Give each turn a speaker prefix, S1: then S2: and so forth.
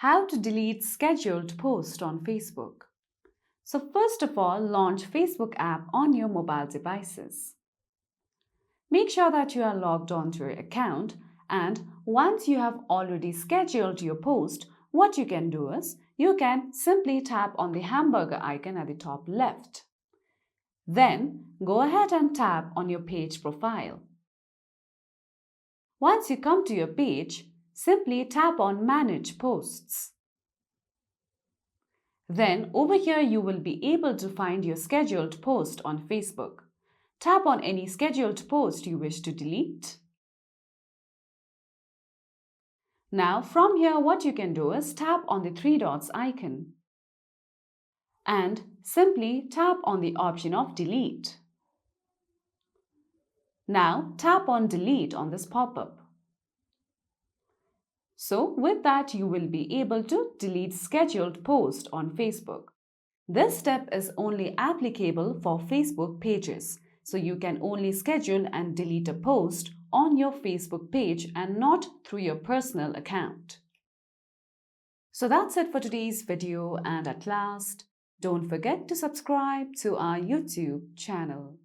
S1: How to delete scheduled posts on Facebook. So first of all, launch Facebook app on your mobile devices. Make sure that you are logged on to your account, and once you have already scheduled your post, what you can do is you can simply tap on the hamburger icon at the top left. Then go ahead and tap on your page profile. Once you come to your page, simply tap on Manage Posts. Then over here you will be able to find your scheduled post on Facebook. Tap on any scheduled post you wish to delete. Now from here what you can do is tap on the three dots icon and simply tap on the option of delete. Now tap on delete on this pop-up. So with that you will be able to delete scheduled posts on Facebook. This step is only applicable for Facebook pages. So you can only schedule and delete a post on your Facebook page and not through your personal account. So that's it for today's video, and at last, don't forget to subscribe to our YouTube channel.